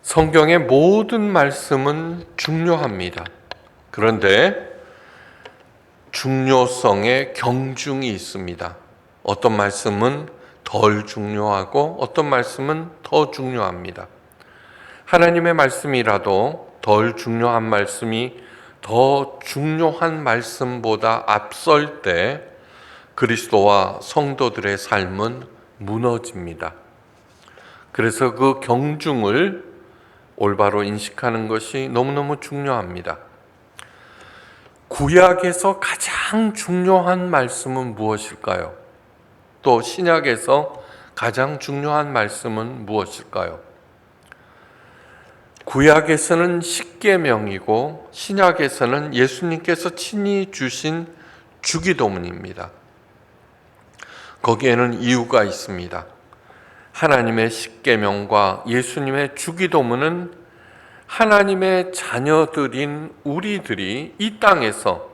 성경의 모든 말씀은 중요합니다. 그런데 중요성에 경중이 있습니다. 어떤 말씀은 덜 중요하고 어떤 말씀은 더 중요합니다. 하나님의 말씀이라도 덜 중요한 말씀이 더 중요한 말씀보다 앞설 때 그리스도와 성도들의 삶은 무너집니다. 그래서 그 경중을 올바로 인식하는 것이 너무너무 중요합니다. 구약에서 가장 중요한 말씀은 무엇일까요? 또 신약에서 가장 중요한 말씀은 무엇일까요? 구약에서는 십계명이고 신약에서는 예수님께서 친히 주신 주기도문입니다. 거기에는 이유가 있습니다. 하나님의 십계명과 예수님의 주기도문은 하나님의 자녀들인 우리들이 이 땅에서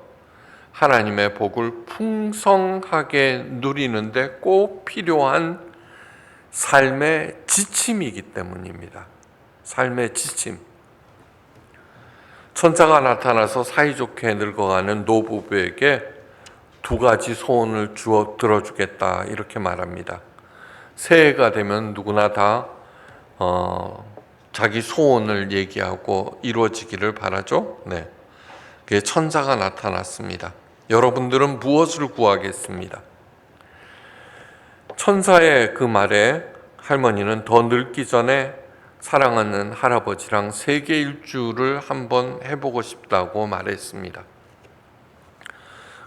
하나님의 복을 풍성하게 누리는데 꼭 필요한 삶의 지침이기 때문입니다. 삶의 지침. 천사가 나타나서 사이좋게 늙어가는 노부부에게 두 가지 소원을 들어주겠다 이렇게 말합니다. 새해가 되면 누구나 다 자기 소원을 얘기하고 이루어지기를 바라죠. 네, 그게 천사가 나타났습니다. 여러분들은 무엇을 구하겠습니다? 천사의 그 말에 할머니는 더 늙기 전에 사랑하는 할아버지랑 세계 일주를 한번 해보고 싶다고 말했습니다.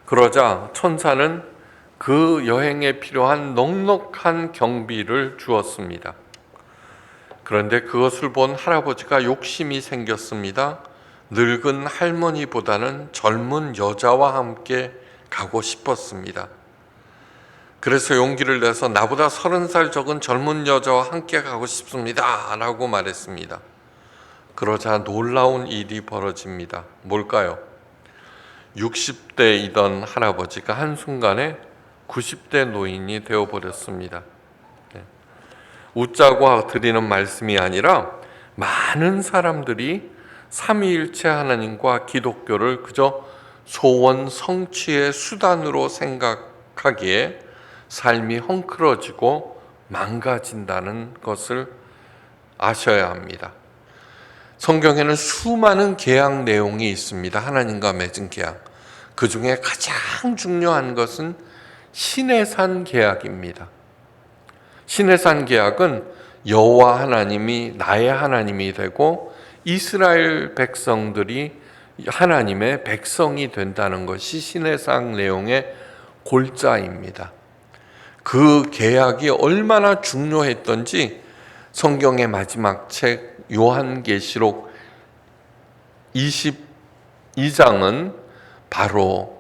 그러자 천사는 그 여행에 필요한 넉넉한 경비를 주었습니다. 그런데 그것을 본 할아버지가 욕심이 생겼습니다. 늙은 할머니보다는 젊은 여자와 함께 가고 싶었습니다. 그래서 용기를 내서 나보다 30살 적은 젊은 여자와 함께 가고 싶습니다 라고 말했습니다. 그러자 놀라운 일이 벌어집니다. 뭘까요? 60대이던 할아버지가 한순간에 90대 노인이 되어버렸습니다. 웃자고 드리는 말씀이 아니라 많은 사람들이 삼위일체 하나님과 기독교를 그저 소원 성취의 수단으로 생각하기에 삶이 헝클어지고 망가진다는 것을 아셔야 합니다. 성경에는 수많은 계약 내용이 있습니다. 하나님과 맺은 계약. 그 중에 가장 중요한 것은 시내산 계약입니다. 시내산 계약은 여호와 하나님이 나의 하나님이 되고 이스라엘 백성들이 하나님의 백성이 된다는 것이 시내산 내용의 골자입니다. 그 계약이 얼마나 중요했던지 성경의 마지막 책 요한계시록 22장은 바로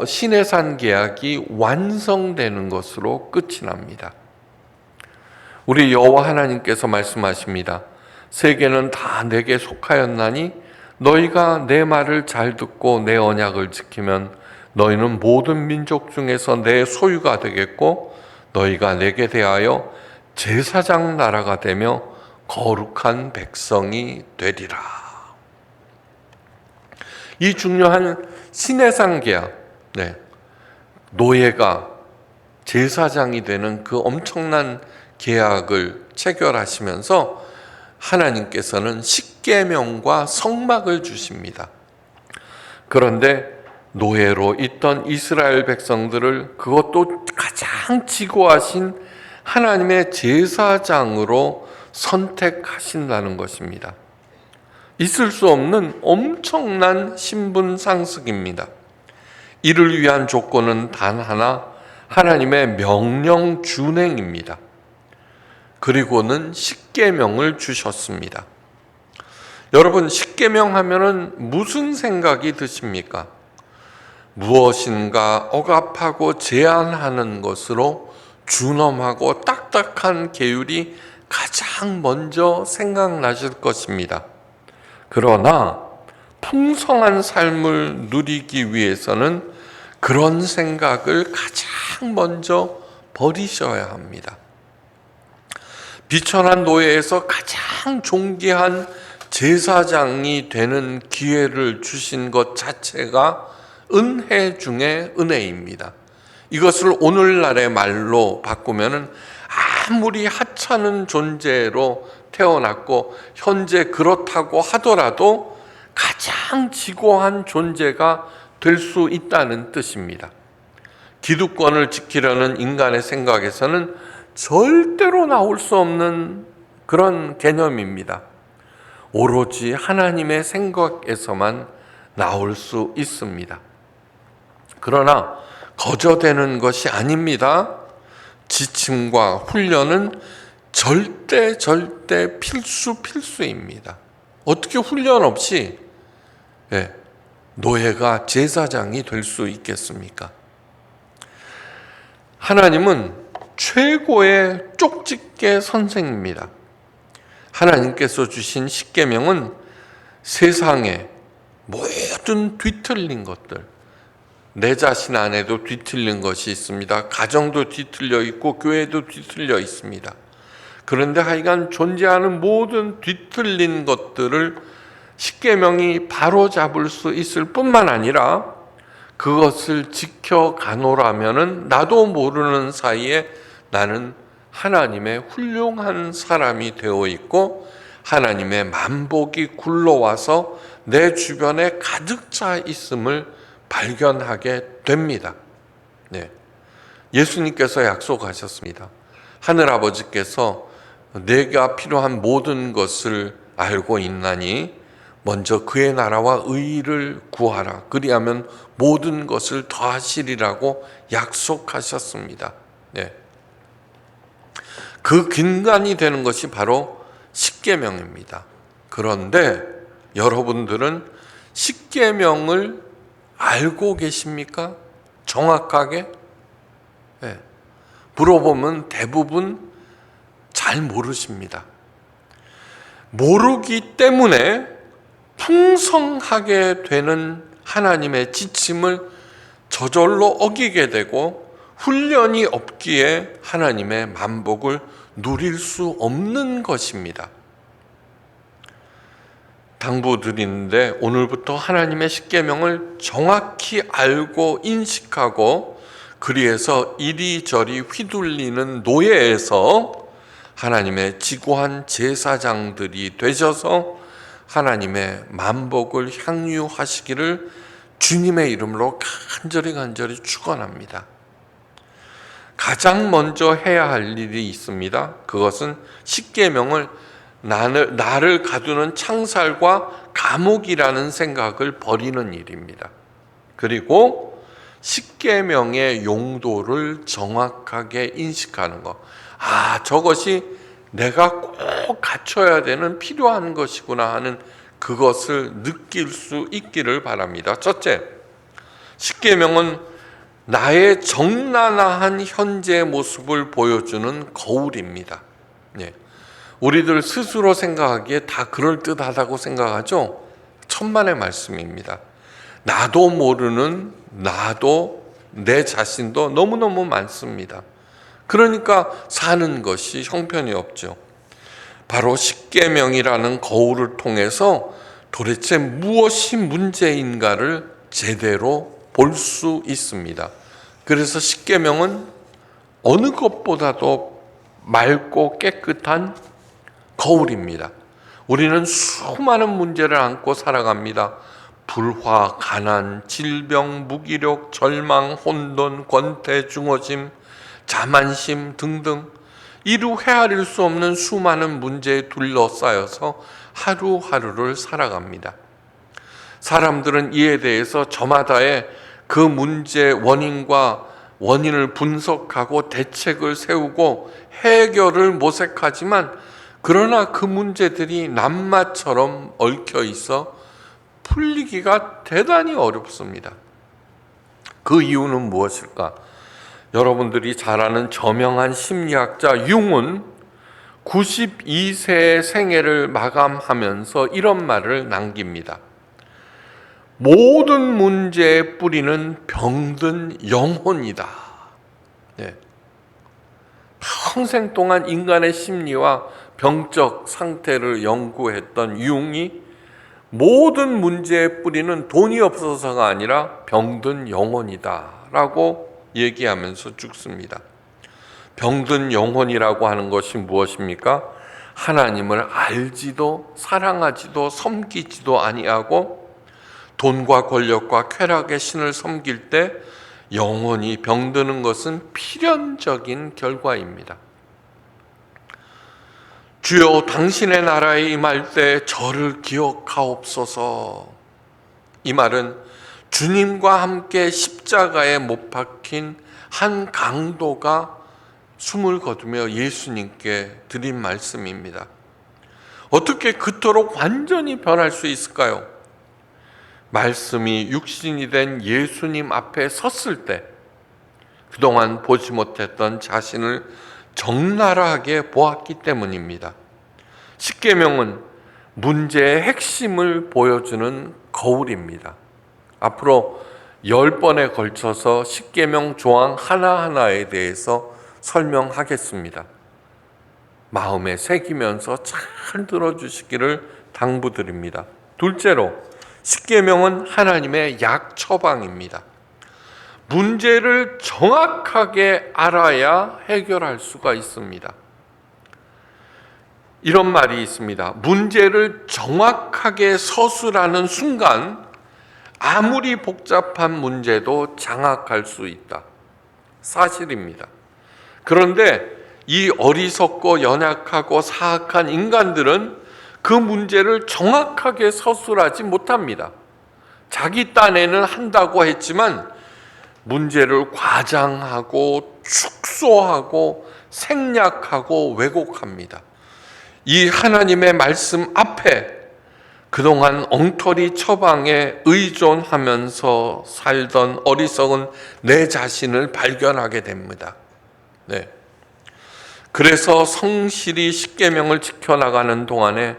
시내산 계약이 완성되는 것으로 끝이 납니다. 우리 여호와 하나님께서 말씀하십니다. 세계는 다 내게 속하였나니 너희가 내 말을 잘 듣고 내 언약을 지키면 너희는 모든 민족 중에서 내 소유가 되겠고 너희가 내게 대하여 제사장 나라가 되며 거룩한 백성이 되리라. 이 중요한 시내산 계약, 노예가 제사장이 되는 그 엄청난 계약을 체결하시면서 하나님께서는 십계명과 성막을 주십니다. 그런데 노예로 있던 이스라엘 백성들을 그것도 가장 지고하신 하나님의 제사장으로 선택하신다는 것입니다. 있을 수 없는 엄청난 신분 상승입니다. 이를 위한 조건은 단 하나, 하나님의 명령 준행입니다. 그리고는 십계명을 주셨습니다. 여러분, 십계명 하면은 무슨 생각이 드십니까? 무엇인가 억압하고 제한하는 것으로 준엄하고 딱딱한 계율이 가장 먼저 생각나실 것입니다. 그러나 풍성한 삶을 누리기 위해서는 그런 생각을 가장 먼저 버리셔야 합니다. 비천한 노예에서 가장 존귀한 제사장이 되는 기회를 주신 것 자체가 은혜 중에 은혜입니다. 이것을 오늘날의 말로 바꾸면은 아무리 하찮은 존재로 태어났고 현재 그렇다고 하더라도 가장 지고한 존재가 될 수 있다는 뜻입니다. 기득권을 지키려는 인간의 생각에서는 절대로 나올 수 없는 그런 개념입니다. 오로지 하나님의 생각에서만 나올 수 있습니다. 그러나 거저되는 것이 아닙니다. 지침과 훈련은 절대 필수입니다. 어떻게 훈련 없이 노예가 제사장이 될 수 있겠습니까? 하나님은 최고의 쪽집게 선생입니다. 하나님께서 주신 십계명은 세상의 모든 뒤틀린 것들, 내 자신 안에도 뒤틀린 것이 있습니다. 가정도 뒤틀려 있고 교회도 뒤틀려 있습니다. 그런데 하여간 존재하는 모든 뒤틀린 것들을 십계명이 바로잡을 수 있을 뿐만 아니라 그것을 지켜가노라면은 나도 모르는 사이에 나는 하나님의 훌륭한 사람이 되어 있고 하나님의 만복이 굴러와서 내 주변에 가득 차 있음을 발견하게 됩니다. 예수님께서 약속하셨습니다. 하늘아버지께서 내가 필요한 모든 것을 알고 있나니 먼저 그의 나라와 의의를 구하라. 그리하면 모든 것을 더하시리라고 약속하셨습니다. 그 근간이 되는 것이 바로 십계명입니다. 그런데 여러분들은 십계명을 알고 계십니까? 정확하게? 물어보면 대부분 잘 모르십니다. 모르기 때문에 풍성하게 되는 하나님의 지침을 저절로 어기게 되고 훈련이 없기에 하나님의 만복을 누릴 수 없는 것입니다. 당부드리는데 오늘부터 하나님의 십계명을 정확히 알고 인식하고 그리해서 이리저리 휘둘리는 노예에서 하나님의 지고한 제사장들이 되셔서 하나님의 만복을 향유하시기를 주님의 이름으로 간절히 축원합니다. 가장 먼저 해야 할 일이 있습니다. 그것은 십계명을 나를 가두는 창살과 감옥이라는 생각을 버리는 일입니다. 그리고 십계명의 용도를 정확하게 인식하는 것. 저것이 내가 꼭 갖춰야 되는 필요한 것이구나 하는 그것을 느낄 수 있기를 바랍니다. 첫째, 십계명은 나의 정나라한 현재의 모습을 보여주는 거울입니다. 우리들 스스로 생각하기에 다 그럴듯하다고 생각하죠? 천만의 말씀입니다. 나도 모르는 나도 내 자신도 너무너무 많습니다. 그러니까 사는 것이 형편이 없죠. 바로 십계명이라는 거울을 통해서 도대체 무엇이 문제인가를 제대로 볼 수 있습니다. 그래서 십계명은 어느 것보다도 맑고 깨끗한 거울입니다. 우리는 수많은 문제를 안고 살아갑니다. 불화, 가난, 질병, 무기력, 절망, 혼돈, 권태, 중어짐, 자만심 등등 이루 헤아릴 수 없는 수많은 문제에 둘러싸여서 하루하루를 살아갑니다. 사람들은 이에 대해서 저마다의 그 문제의 원인을 분석하고 대책을 세우고 해결을 모색하지만 그러나 그 문제들이 낱마처럼 얽혀 있어 풀리기가 대단히 어렵습니다. 그 이유는 무엇일까? 여러분들이 잘 아는 저명한 심리학자 융은 92세의 생애를 마감하면서 이런 말을 남깁니다. 모든 문제의 뿌리는 병든 영혼이다. 평생 동안 인간의 심리와 병적 상태를 연구했던 융이 모든 문제의 뿌리는 돈이 없어서가 아니라 병든 영혼이다 라고 얘기하면서 죽습니다. 병든 영혼이라고 하는 것이 무엇입니까? 하나님을 알지도 사랑하지도 섬기지도 아니하고 돈과 권력과 쾌락의 신을 섬길 때 영혼이 병드는 것은 필연적인 결과입니다. 주여 당신의 나라에 임할 때 저를 기억하옵소서. 이 말은 주님과 함께 십자가에 못 박힌 한 강도가 숨을 거두며 예수님께 드린 말씀입니다. 어떻게 그토록 완전히 변할 수 있을까요? 말씀이 육신이 된 예수님 앞에 섰을 때 그동안 보지 못했던 자신을 적나라하게 보았기 때문입니다. 십계명은 문제의 핵심을 보여주는 거울입니다. 앞으로 10번에 걸쳐서 십계명 조항 하나하나에 대해서 설명하겠습니다. 마음에 새기면서 잘 들어주시기를 당부드립니다. 둘째로, 십계명은 하나님의 약 처방입니다. 문제를 정확하게 알아야 해결할 수가 있습니다. 이런 말이 있습니다. 문제를 정확하게 서술하는 순간 아무리 복잡한 문제도 장악할 수 있다. 사실입니다. 그런데 이 어리석고 연약하고 사악한 인간들은 그 문제를 정확하게 서술하지 못합니다. 자기 딴에는 한다고 했지만 문제를 과장하고 축소하고 생략하고 왜곡합니다. 이 하나님의 말씀 앞에 그동안 엉터리 처방에 의존하면서 살던 어리석은 내 자신을 발견하게 됩니다. 네. 그래서 성실히 십계명을 지켜나가는 동안에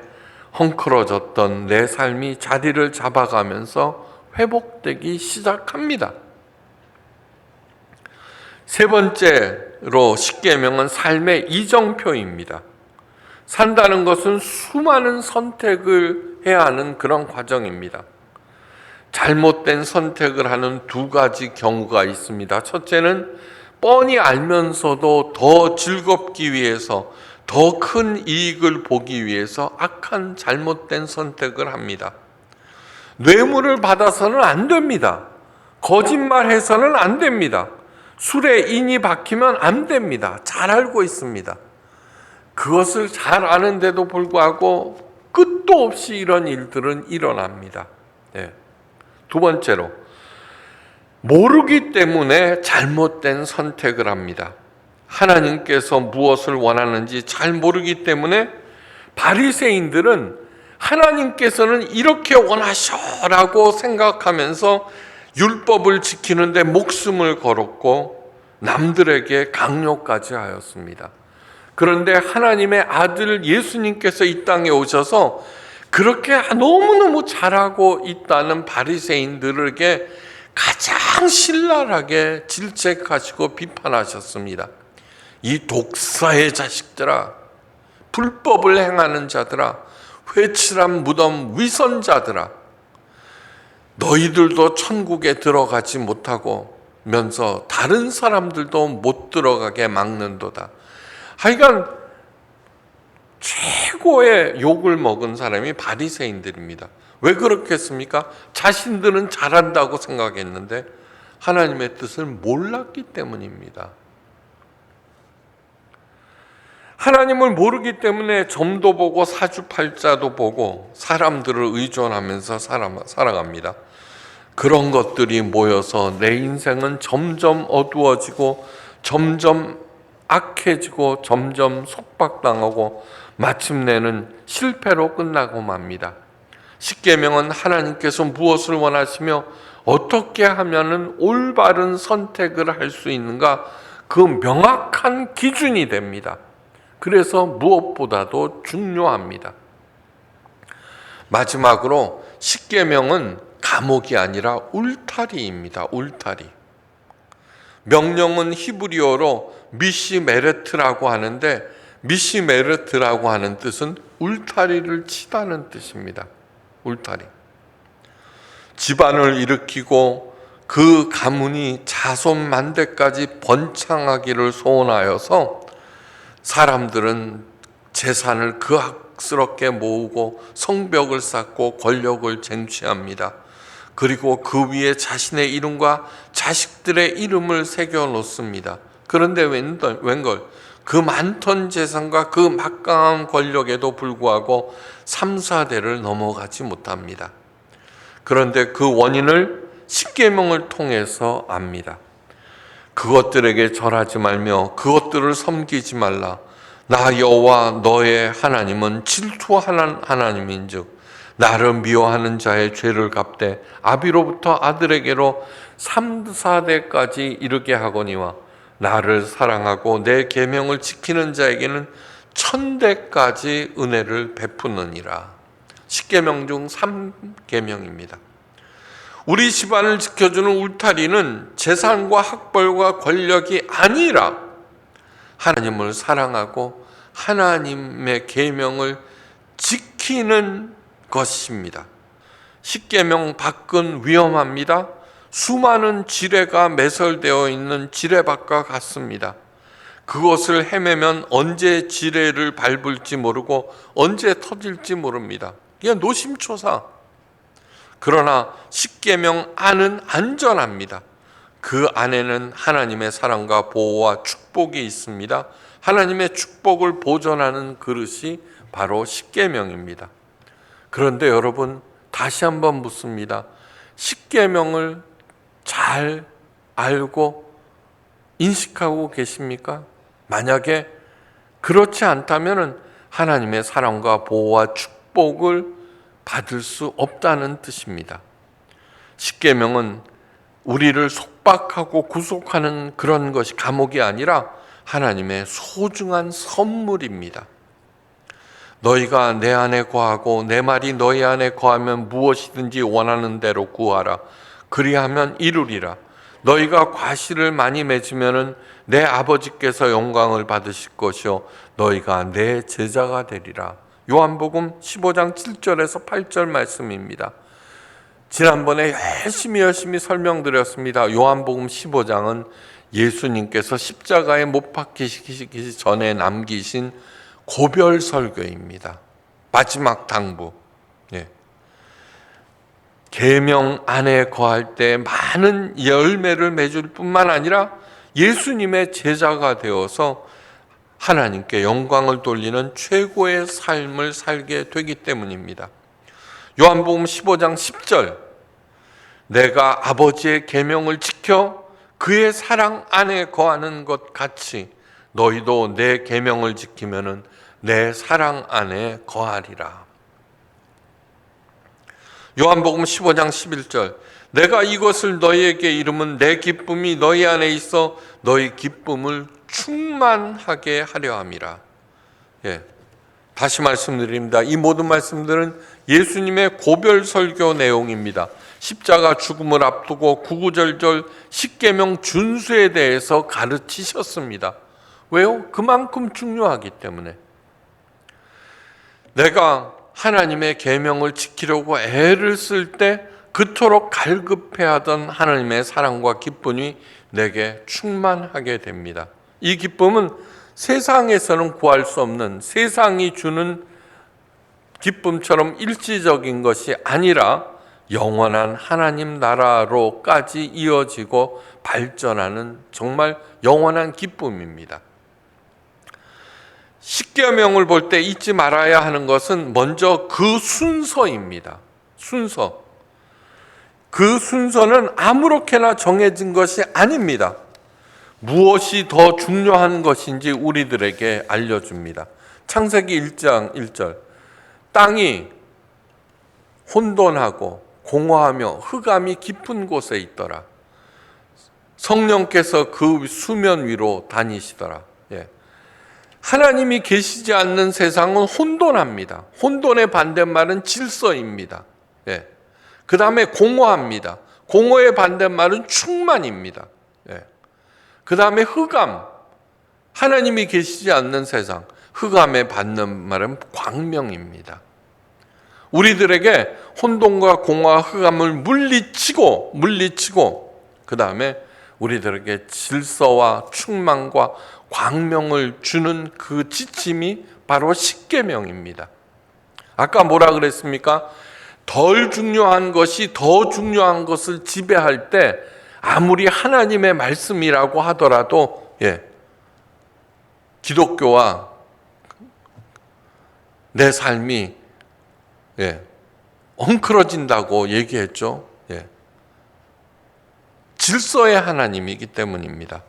헝클어졌던 내 삶이 자리를 잡아가면서 회복되기 시작합니다. 세 번째로 십계명은 삶의 이정표입니다. 산다는 것은 수많은 선택을 해야 하는 그런 과정입니다. 잘못된 선택을 하는 두 가지 경우가 있습니다. 첫째는 뻔히 알면서도 더 즐겁기 위해서, 더 큰 이익을 보기 위해서 악한 잘못된 선택을 합니다. 뇌물을 받아서는 안 됩니다. 거짓말해서는 안 됩니다. 술에 인이 박히면 안 됩니다. 잘 알고 있습니다. 그것을 잘 아는데도 불구하고 끝도 없이 이런 일들은 일어납니다. 네. 두 번째로, 모르기 때문에 잘못된 선택을 합니다. 하나님께서 무엇을 원하는지 잘 모르기 때문에 바리새인들은 하나님께서는 이렇게 원하셔라고 생각하면서 율법을 지키는데 목숨을 걸었고 남들에게 강요까지 하였습니다. 그런데 하나님의 아들 예수님께서 이 땅에 오셔서 그렇게 너무너무 잘하고 있다는 바리새인들에게 가장 신랄하게 질책하시고 비판하셨습니다. 이 독사의 자식들아, 불법을 행하는 자들아, 회칠한 무덤 위선자들아, 너희들도 천국에 들어가지 못하고 면서 다른 사람들도 못 들어가게 막는도다. 하여간 최고의 욕을 먹은 사람이 바리새인들입니다. 왜 그렇겠습니까? 자신들은 잘한다고 생각했는데 하나님의 뜻을 몰랐기 때문입니다. 하나님을 모르기 때문에 점도 보고 사주팔자도 보고 사람들을 의존하면서 살아갑니다. 그런 것들이 모여서 내 인생은 점점 어두워지고 점점 악해지고 점점 속박당하고 마침내는 실패로 끝나고 맙니다. 십계명은 하나님께서 무엇을 원하시며 어떻게 하면은 올바른 선택을 할 수 있는가, 그 명확한 기준이 됩니다. 그래서 무엇보다도 중요합니다. 마지막으로 십계명은 감옥이 아니라 울타리입니다. 울타리. 명령은 히브리어로 미시메르트라고 하는데, 미시메르트라고 하는 뜻은 울타리를 치다는 뜻입니다. 울타리. 집안을 일으키고 그 가문이 자손 만대까지 번창하기를 소원하여서 사람들은 재산을 그악스럽게 모으고 성벽을 쌓고 권력을 쟁취합니다. 그리고 그 위에 자신의 이름과 자식들의 이름을 새겨 놓습니다. 그런데 웬걸 그 많던 재산과 그 막강한 권력에도 불구하고 3, 4대를 넘어가지 못합니다. 그런데 그 원인을 십계명을 통해서 압니다. 그것들에게 절하지 말며 그것들을 섬기지 말라. 나 여호와 너의 하나님은 질투하는 하나님인즉 나를 미워하는 자의 죄를 갚되 아비로부터 아들에게로 3, 4대까지 이르게 하거니와 나를 사랑하고 내 계명을 지키는 자에게는 1000대까지 은혜를 베푸느니라. 십계명 중 3계명입니다. 우리 집안을 지켜주는 울타리는 재산과 학벌과 권력이 아니라 하나님을 사랑하고 하나님의 계명을 지키는 것입니다. 십계명 밖은 위험합니다. 수많은 지뢰가 매설되어 있는 지뢰밭과 같습니다. 그것을 헤매면 언제 지뢰를 밟을지 모르고 언제 터질지 모릅니다. 이게 노심초사. 그러나 십계명 안은 안전합니다. 그 안에는 하나님의 사랑과 보호와 축복이 있습니다. 하나님의 축복을 보존하는 그릇이 바로 십계명입니다. 그런데 여러분, 다시 한번 묻습니다. 십계명을 잘 알고 인식하고 계십니까? 만약에 그렇지 않다면 하나님의 사랑과 보호와 축복을 받을 수 없다는 뜻입니다. 십계명은 우리를 속박하고 구속하는 그런 것이 감옥이 아니라 하나님의 소중한 선물입니다. 너희가 내 안에 거하고 내 말이 너희 안에 거하면 무엇이든지 원하는 대로 구하라. 그리하면 이루리라. 너희가 과실을 많이 맺으면 내 아버지께서 영광을 받으실 것이요 너희가 내 제자가 되리라. 요한복음 15장 7절에서 8절 말씀입니다. 지난번에 열심히 설명드렸습니다. 요한복음 15장은 예수님께서 십자가에 못 박히시기 전에 남기신 고별 설교입니다. 마지막 당부. 계명 안에 거할 때 많은 열매를 맺을 뿐만 아니라 예수님의 제자가 되어서 하나님께 영광을 돌리는 최고의 삶을 살게 되기 때문입니다. 요한복음 15장 10절, 내가 아버지의 계명을 지켜 그의 사랑 안에 거하는 것 같이 너희도 내 계명을 지키면은 내 사랑 안에 거하리라. 요한복음 15장 11절, 내가 이것을 너희에게 이름은 내 기쁨이 너희 안에 있어 너희 기쁨을 충만하게 하려 함이라. 다시 말씀드립니다. 이 모든 말씀들은 예수님의 고별 설교 내용입니다. 십자가 죽음을 앞두고 구구절절 십계명 준수에 대해서 가르치셨습니다. 왜요? 그만큼 중요하기 때문에. 내가 하나님의 계명을 지키려고 애를 쓸 때 그토록 갈급해하던 하나님의 사랑과 기쁨이 내게 충만하게 됩니다. 이 기쁨은 세상에서는 구할 수 없는, 세상이 주는 기쁨처럼 일시적인 것이 아니라 영원한 하나님 나라로까지 이어지고 발전하는 정말 영원한 기쁨입니다. 십계명을 볼 때 잊지 말아야 하는 것은 먼저 그 순서입니다. 순서. 그 순서는 아무렇게나 정해진 것이 아닙니다. 무엇이 더 중요한 것인지 우리들에게 알려줍니다. 창세기 1장 1절, 땅이 혼돈하고 공허하며 흑암이 깊은 곳에 있더라. 성령께서 그 수면 위로 다니시더라. 하나님이 계시지 않는 세상은 혼돈합니다. 혼돈의 반대말은 질서입니다. 그 다음에 공허합니다. 공허의 반대말은 충만입니다. 그 다음에 흑암, 하나님이 계시지 않는 세상, 흑암에 받는 말은 광명입니다. 우리들에게 혼돈과 공허와 흑암을 물리치고 그 다음에 우리들에게 질서와 충만과 광명을 주는 그 지침이 바로 십계명입니다. 아까 뭐라 그랬습니까? 덜 중요한 것이 더 중요한 것을 지배할 때 아무리 하나님의 말씀이라고 하더라도 기독교와 내 삶이 엉클어진다고 얘기했죠. 질서의 하나님이기 때문입니다.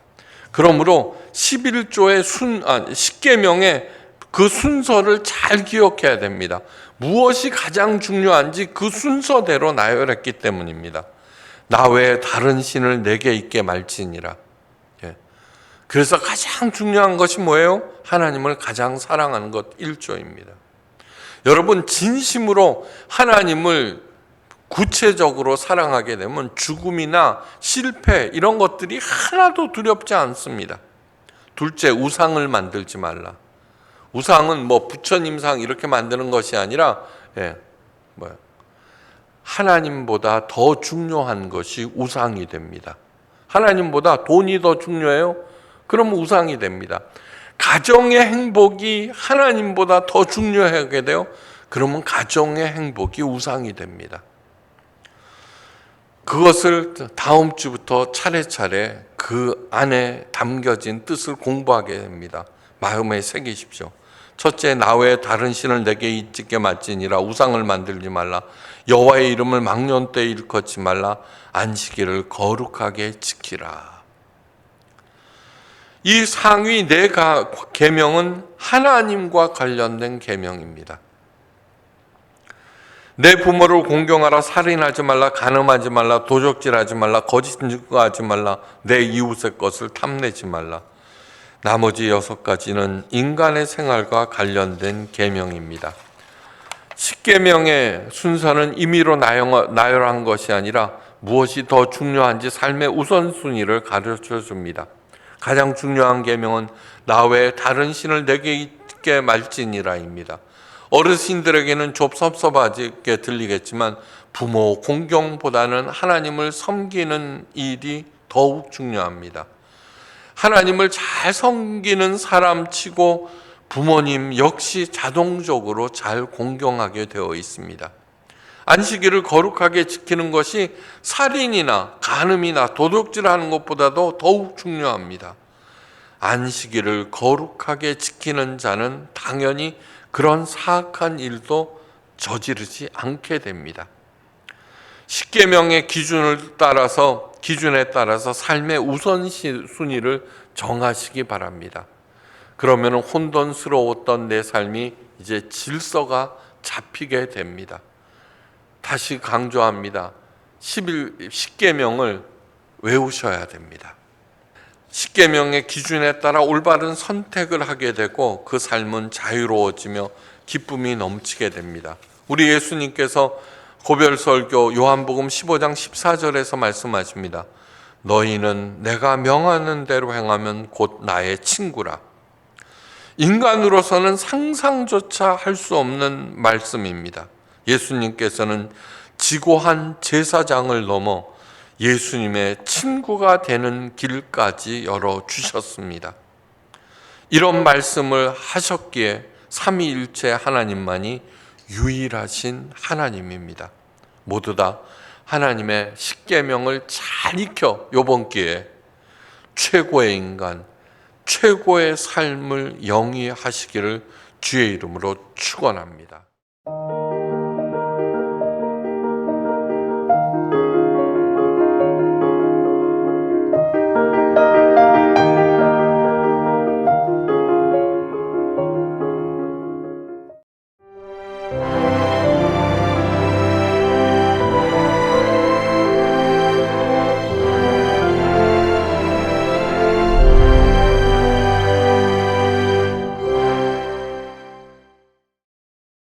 그러므로 11조의 십계명의 그 순서를 잘 기억해야 됩니다. 무엇이 가장 중요한지 그 순서대로 나열했기 때문입니다. 나 외에 다른 신을 내게 있게 말지니라. 그래서 가장 중요한 것이 뭐예요? 하나님을 가장 사랑하는 것 1조입니다. 여러분, 진심으로 하나님을 구체적으로 사랑하게 되면 죽음이나 실패 이런 것들이 하나도 두렵지 않습니다. 둘째, 우상을 만들지 말라. 우상은 부처님상 이렇게 만드는 것이 아니라 하나님보다 더 중요한 것이 우상이 됩니다. 하나님보다 돈이 더 중요해요? 그러면 우상이 됩니다. 가정의 행복이 하나님보다 더 중요하게 돼요? 그러면 가정의 행복이 우상이 됩니다. 그것을 다음 주부터 차례차례 그 안에 담겨진 뜻을 공부하게 됩니다. 마음에 새기십시오. 첫째, 나 외에 다른 신을 내게 있게 맡지니라. 우상을 만들지 말라. 여호와의 이름을 망년 때에 일컫지 말라. 안식일을 거룩하게 지키라. 이 상위 네 계명은 하나님과 관련된 계명입니다. 내 부모를 공경하라. 살인하지 말라. 간음하지 말라. 도적질하지 말라. 거짓 증거하지 말라. 내 이웃의 것을 탐내지 말라. 나머지 6가지는 인간의 생활과 관련된 계명입니다. 십계명의 순서는 임의로 나열한 것이 아니라 무엇이 더 중요한지 삶의 우선순위를 가르쳐 줍니다. 가장 중요한 계명은 나 외에 다른 신을 내게 있게 말지니라입니다. 어르신들에게는 좀 섭섭하게 들리겠지만 부모 공경보다는 하나님을 섬기는 일이 더욱 중요합니다. 하나님을 잘 섬기는 사람치고 부모님 역시 자동적으로 잘 공경하게 되어 있습니다. 안식일을 거룩하게 지키는 것이 살인이나 간음이나 도둑질하는 것보다도 더욱 중요합니다. 안식일을 거룩하게 지키는 자는 당연히 그런 사악한 일도 저지르지 않게 됩니다. 십계명의 기준에 따라서 삶의 우선순위를 정하시기 바랍니다. 그러면 혼돈스러웠던 내 삶이 이제 질서가 잡히게 됩니다. 다시 강조합니다. 십계명을 외우셔야 됩니다. 십계명의 기준에 따라 올바른 선택을 하게 되고 그 삶은 자유로워지며 기쁨이 넘치게 됩니다. 우리 예수님께서 고별설교 요한복음 15장 14절에서 말씀하십니다. 너희는 내가 명하는 대로 행하면 곧 나의 친구라. 인간으로서는 상상조차 할 수 없는 말씀입니다. 예수님께서는 지고한 제사장을 넘어 예수님의 친구가 되는 길까지 열어주셨습니다. 이런 말씀을 하셨기에 삼위일체 하나님만이 유일하신 하나님입니다. 모두 다 하나님의 십계명을 잘 익혀 이번 기회에 최고의 인간, 최고의 삶을 영위하시기를 주의 이름으로 축원합니다.